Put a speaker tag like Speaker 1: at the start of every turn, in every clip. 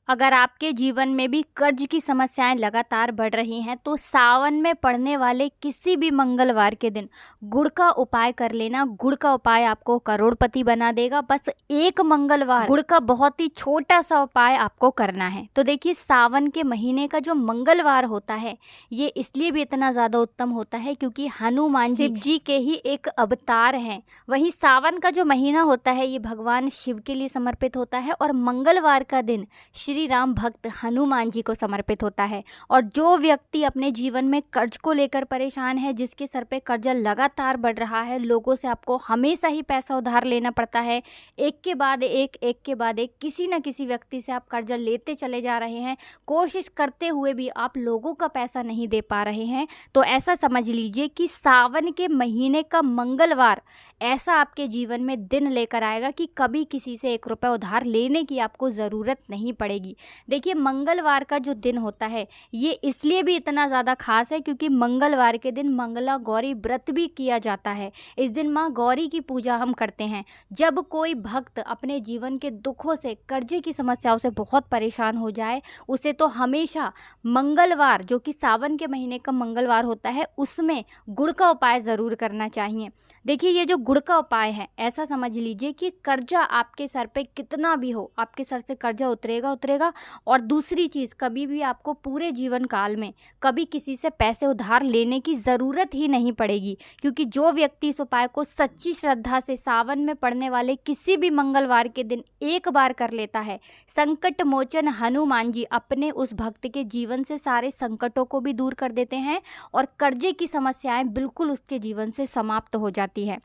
Speaker 1: अगर आपके जीवन में भी कर्ज की समस्याएं लगातार बढ़ रही हैं तो सावन में पड़ने वाले किसी भी मंगलवार के दिन गुड़ का उपाय कर लेना। गुड़ का उपाय आपको करोड़पति बना देगा। बस एक मंगलवार गुड़ का बहुत ही छोटा सा उपाय आपको करना है। तो देखिए, सावन के महीने का जो मंगलवार होता है ये इसलिए भी इतना ज़्यादा उत्तम होता है क्योंकि हनुमान जी शिव जी के ही एक अवतार हैं। वहीं सावन का जो महीना होता है ये भगवान शिव के लिए समर्पित होता है और मंगलवार का दिन श्री राम भक्त हनुमान जी को समर्पित होता है। और जो व्यक्ति अपने जीवन में कर्ज को लेकर परेशान है, जिसके सर पे कर्जा लगातार बढ़ रहा है, लोगों से आपको हमेशा ही पैसा उधार लेना पड़ता है, एक के बाद एक किसी न किसी व्यक्ति से आप कर्जा लेते चले जा रहे हैं, कोशिश करते हुए भी आप लोगों का पैसा नहीं दे पा रहे हैं, तो ऐसा समझ लीजिए कि सावन के महीने का मंगलवार ऐसा आपके जीवन में दिन लेकर आएगा कि कभी किसी से 1 रुपये उधार लेने की आपको ज़रूरत नहीं पड़ेगी। देखिए, मंगलवार का जो दिन होता है ये इसलिए भी इतना ज़्यादा खास है क्योंकि मंगलवार के दिन मंगला गौरी व्रत भी किया जाता है। इस दिन माँ गौरी की पूजा हम करते हैं। जब कोई भक्त अपने जीवन के दुखों से, कर्जे की समस्याओं से बहुत परेशान हो जाए, उसे तो हमेशा मंगलवार, जो कि सावन के महीने का मंगलवार होता है, उसमें गुड़ का उपाय ज़रूर करना चाहिए। देखिए, ये जो गुड़ का उपाय है, ऐसा समझ लीजिए कि कर्जा आपके सर पे कितना भी हो, आपके सर से कर्जा उतरेगा। और दूसरी चीज़, कभी भी आपको पूरे जीवन काल में कभी किसी से पैसे उधार लेने की ज़रूरत ही नहीं पड़ेगी क्योंकि जो व्यक्ति इस उपाय को सच्ची श्रद्धा से सावन में पड़ने वाले किसी भी मंगलवार के दिन एक बार कर लेता है, संकट मोचन हनुमान जी अपने उस भक्त के जीवन से सारे संकटों को भी दूर कर देते हैं और कर्जे की समस्याएं बिल्कुल उसके जीवन से समाप्त हो जाती हैं।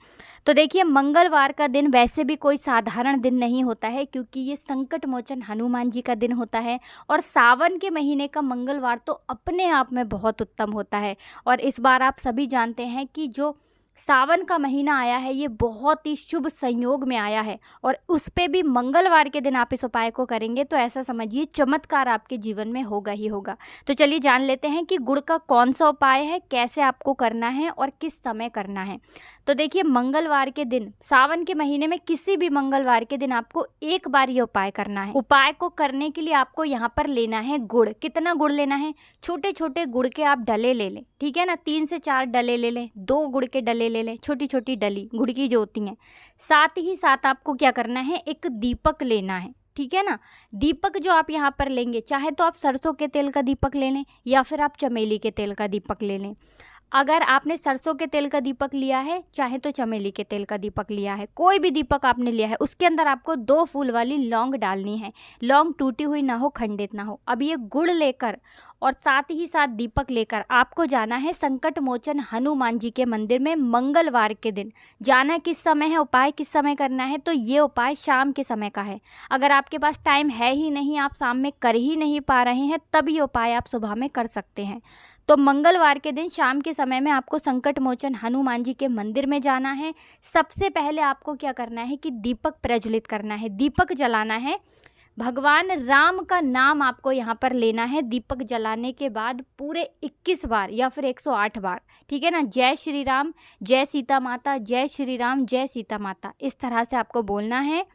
Speaker 1: तो देखिए, मंगलवार का दिन वैसे भी कोई साधारण दिन नहीं होता है क्योंकि ये संकट मोचन हनुमान जी का दिन होता है और सावन के महीने का मंगलवार तो अपने आप में बहुत उत्तम होता है। और इस बार आप सभी जानते हैं कि जो सावन का महीना आया है ये बहुत ही शुभ संयोग में आया है और उस पे भी मंगलवार के दिन आप इस उपाय को करेंगे तो ऐसा समझिए चमत्कार आपके जीवन में होगा ही होगा। तो चलिए जान लेते हैं कि गुड़ का कौन सा उपाय है, कैसे आपको करना है और किस समय करना है। तो देखिए, मंगलवार के दिन, सावन के महीने में किसी भी मंगलवार के दिन आपको एक बार ये उपाय करना है। उपाय को करने के लिए आपको यहाँ पर लेना है गुड़। कितना गुड़ लेना है? छोटे छोटे गुड़ के आप डले ले लें, ठीक है ना। 3 से 4 डले ले लें, 2 गुड़ के डले ले लें, छोटी छोटी डली गुड़ की जो होती हैं। साथ ही साथ आपको क्या करना है, एक दीपक लेना है, ठीक है ना। दीपक जो आप यहाँ पर लेंगे, चाहे तो आप सरसों के तेल का दीपक ले लें या फिर आप चमेली के तेल का दीपक ले लें। अगर आपने सरसों के तेल का दीपक लिया है, चाहे तो चमेली के तेल का दीपक लिया है, कोई भी दीपक आपने लिया है, उसके अंदर आपको 2 फूल वाली लौंग डालनी है। लौंग टूटी हुई ना हो, खंडित ना हो। अब ये गुड़ लेकर और साथ ही साथ दीपक लेकर आपको जाना है संकट मोचन हनुमान जी के मंदिर में मंगलवार के दिन। जाना किस समय है, उपाय किस समय करना है, तो ये उपाय शाम के समय का है। अगर आपके पास टाइम है ही नहीं, आप शाम में कर ही नहीं पा रहे हैं, तब ये उपाय आप सुबह में कर सकते हैं। तो मंगलवार के दिन शाम के समय में आपको संकट मोचन हनुमान जी के मंदिर में जाना है। सबसे पहले आपको क्या करना है कि दीपक प्रज्वलित करना है, दीपक जलाना है। भगवान राम का नाम आपको यहाँ पर लेना है। दीपक जलाने के बाद पूरे 21 बार या फिर 108 बार, ठीक है ना, जय श्री राम, जय सीता माता, जय श्री राम, जय सीता माता, इस तरह से आपको बोलना है।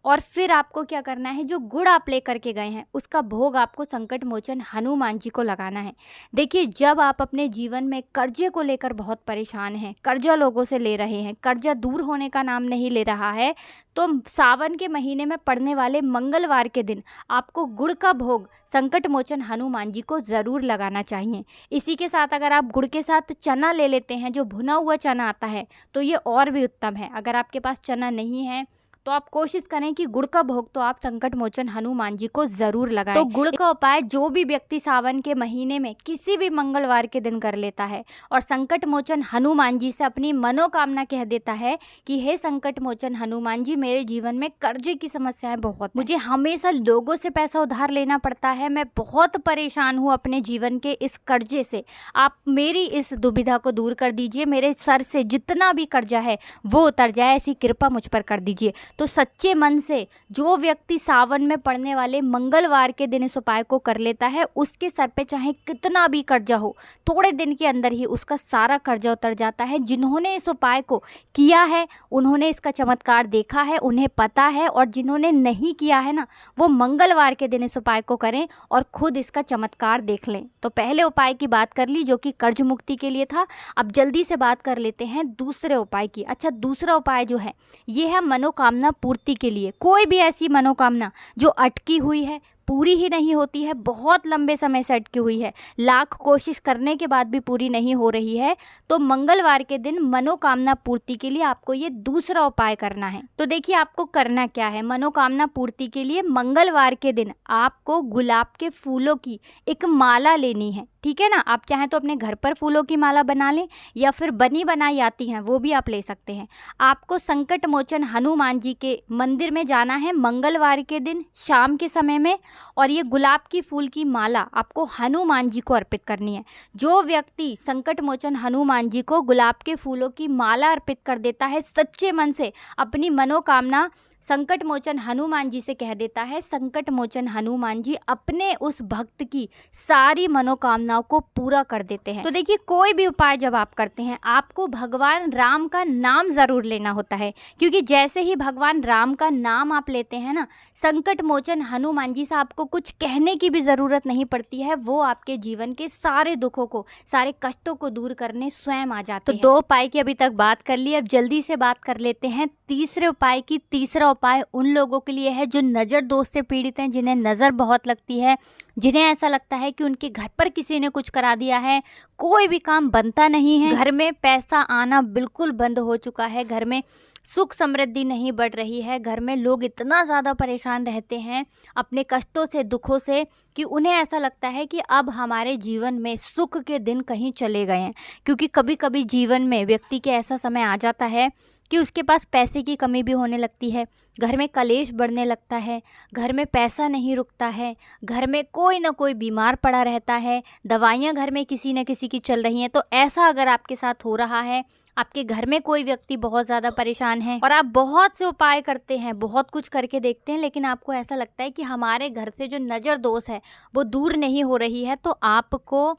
Speaker 1: और फिर आपको क्या करना है, जो गुड़ आप लेकर के गए हैं उसका भोग आपको संकट मोचन हनुमान जी को लगाना है। देखिए, जब आप अपने जीवन में कर्जे को लेकर बहुत परेशान हैं, कर्जा लोगों से ले रहे हैं, कर्जा दूर होने का नाम नहीं ले रहा है, तो सावन के महीने में पड़ने वाले मंगलवार के दिन आपको गुड़ का भोग संकट मोचन हनुमान जी को ज़रूर लगाना चाहिए। इसी के साथ अगर आप गुड़ के साथ चना ले लेते हैं, जो भुना हुआ चना आता है, तो ये और भी उत्तम है। अगर आपके पास चना नहीं है तो आप कोशिश करें कि गुड़ का भोग तो आप संकट मोचन हनुमान जी को ज़रूर लगाएं। तो गुड़ का उपाय जो भी व्यक्ति सावन के महीने में किसी भी मंगलवार के दिन कर लेता है और संकट मोचन हनुमान जी से अपनी मनोकामना कह देता है कि हे संकट मोचन हनुमान जी, मेरे जीवन में कर्जे की समस्याएं बहुत, मुझे हमेशा लोगों से पैसा उधार लेना पड़ता है, मैं बहुत परेशान हूँ अपने जीवन के इस कर्जे से, आप मेरी इस दुविधा को दूर कर दीजिए, मेरे सर से जितना भी कर्जा है वो उतर जाए, ऐसी कृपा मुझ पर कर दीजिए। तो सच्चे मन से जो व्यक्ति सावन में पड़ने वाले मंगलवार के दिन इस उपाय को कर लेता है, उसके सर पे चाहे कितना भी कर्जा हो, थोड़े दिन के अंदर ही उसका सारा कर्जा उतर जाता है। जिन्होंने इस उपाय को किया है उन्होंने इसका चमत्कार देखा है, उन्हें पता है, और जिन्होंने नहीं किया है ना, वो मंगलवार के दिन इस उपाय को करें और खुद इसका चमत्कार देख लें। तो पहले उपाय की बात कर ली जो कि कर्ज मुक्ति के लिए था। अब जल्दी से बात कर लेते हैं दूसरे उपाय की। अच्छा, दूसरा उपाय जो है ये है मनोकामना पूर्ति के लिए। कोई भी ऐसी मनोकामना जो अटकी हुई है, पूरी ही नहीं होती है, बहुत लंबे समय से अटकी हुई है, लाख कोशिश करने के बाद भी पूरी नहीं हो रही है, तो मंगलवार के दिन मनोकामना पूर्ति के लिए आपको ये दूसरा उपाय करना है। तो देखिए आपको करना क्या है। मनोकामना पूर्ति के लिए मंगलवार के दिन आपको गुलाब के फूलों की एक माला लेनी है, ठीक है ना। आप चाहें तो अपने घर पर फूलों की माला बना लें या फिर बनी बनाई आती हैं वो भी आप ले सकते हैं। आपको संकट मोचन हनुमान जी के मंदिर में जाना है मंगलवार के दिन शाम के समय में, और ये गुलाब की फूल की माला आपको हनुमान जी को अर्पित करनी है। जो व्यक्ति संकट मोचन हनुमान जी को गुलाब के फूलों की माला अर्पित कर देता है, सच्चे मन से अपनी मनोकामना संकट मोचन हनुमान जी से कह देता है, संकट मोचन हनुमान जी अपने उस भक्त की सारी मनोकामनाओं को पूरा कर देते हैं। तो देखिए कोई भी उपाय जब आप करते हैं आपको भगवान राम का नाम ज़रूर लेना होता है, क्योंकि जैसे ही भगवान राम का नाम आप लेते हैं ना, संकट मोचन हनुमान जी से आपको कुछ कहने की भी ज़रूरत नहीं पड़ती है। वो आपके जीवन के सारे दुखों को, सारे कष्टों को दूर करने स्वयं आ जाते हैं। तो 2 उपाय की अभी तक बात कर ली, अब जल्दी से बात कर लेते हैं तीसरे उपाय की। तीसरा उपाय उन लोगों के लिए है जो नज़र दोष से पीड़ित हैं, जिन्हें नज़र बहुत लगती है, जिन्हें ऐसा लगता है कि उनके घर पर किसी ने कुछ करा दिया है, कोई भी काम बनता नहीं है, घर में पैसा आना बिल्कुल बंद हो चुका है, घर में सुख समृद्धि नहीं बढ़ रही है, घर में लोग इतना ज़्यादा परेशान रहते हैं अपने कष्टों से, दुखों से, कि उन्हें ऐसा लगता है कि अब हमारे जीवन में सुख के दिन कहीं चले गए हैं। क्योंकि कभी कभी जीवन में व्यक्ति के ऐसा समय आ जाता है कि उसके पास पैसे की कमी भी होने लगती है, घर में कलेश बढ़ने लगता है, घर में पैसा नहीं रुकता है, घर में कोई ना कोई बीमार पड़ा रहता है, दवाइयाँ घर में किसी न किसी की चल रही हैं। तो ऐसा अगर आपके साथ हो रहा है, आपके घर में कोई व्यक्ति बहुत ज़्यादा परेशान है और आप बहुत से उपाय करते हैं, बहुत कुछ करके देखते हैं, लेकिन आपको ऐसा लगता है कि हमारे घर से जो नज़र दोष है वो दूर नहीं हो रही है, तो आपको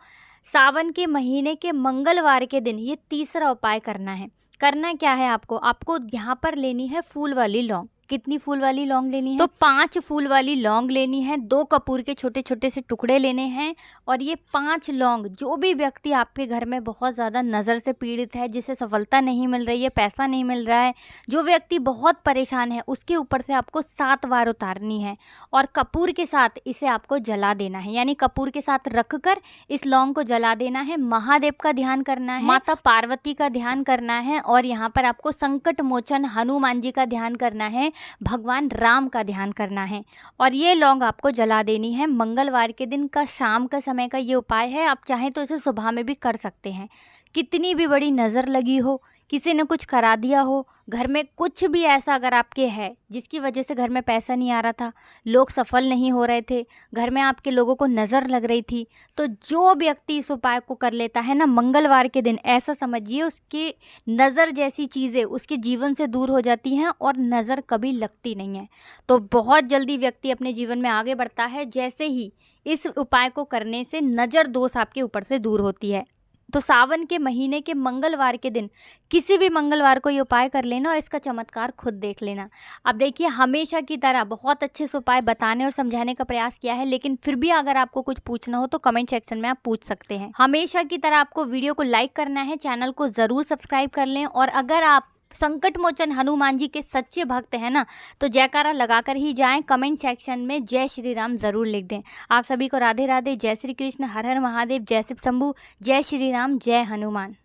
Speaker 1: सावन के महीने के मंगलवार के दिन ये तीसरा उपाय करना है। करना क्या है आपको यहाँ पर लेनी है फूल वाली लौंग। कितनी फूल वाली लौंग लेनी है? तो 5 फूल वाली लौंग लेनी है, 2 कपूर के छोटे छोटे से टुकड़े लेने हैं, और ये 5 लौंग, जो भी व्यक्ति आपके घर में बहुत ज़्यादा नज़र से पीड़ित है, जिसे सफलता नहीं मिल रही है, पैसा नहीं मिल रहा है, जो व्यक्ति बहुत परेशान है, उसके ऊपर से आपको 7 बार उतारनी है और कपूर के साथ इसे आपको जला देना है। यानी कपूर के साथ रख कर इस लौंग को जला देना है। महादेव का ध्यान करना है, माता पार्वती का ध्यान करना है, और यहाँ पर आपको संकट मोचन हनुमान जी का ध्यान करना है, भगवान राम का ध्यान करना है, और ये लौंग आपको जला देनी है। मंगलवार के दिन का शाम का समय का ये उपाय है। आप चाहें तो इसे सुबह में भी कर सकते हैं। कितनी भी बड़ी नज़र लगी हो, किसी ने कुछ करा दिया हो, घर में कुछ भी ऐसा अगर आपके है जिसकी वजह से घर में पैसा नहीं आ रहा था, लोग सफल नहीं हो रहे थे, घर में आपके लोगों को नज़र लग रही थी, तो जो व्यक्ति इस उपाय को कर लेता है ना मंगलवार के दिन, ऐसा समझिए उसकी नज़र जैसी चीज़ें उसके जीवन से दूर हो जाती हैं और नज़र कभी लगती नहीं है। तो बहुत जल्दी व्यक्ति अपने जीवन में आगे बढ़ता है जैसे ही इस उपाय को करने से नज़र दोष आपके ऊपर से दूर होती है। तो सावन के महीने के मंगलवार के दिन किसी भी मंगलवार को ये उपाय कर लेना और इसका चमत्कार खुद देख लेना। अब देखिए हमेशा की तरह बहुत अच्छे से उपाय बताने और समझाने का प्रयास किया है, लेकिन फिर भी अगर आपको कुछ पूछना हो तो कमेंट सेक्शन में आप पूछ सकते हैं। हमेशा की तरह आपको वीडियो को लाइक करना है, चैनल को ज़रूर सब्सक्राइब कर लें, और अगर आप संकट मोचन हनुमान जी के सच्चे भक्त हैं ना तो जयकारा लगाकर ही जाएं। कमेंट सेक्शन में जय श्री राम ज़रूर लिख दें। आप सभी को राधे राधे, जय श्री कृष्ण, हर हर महादेव, जय शिव शंभू, जय श्री राम, जय हनुमान।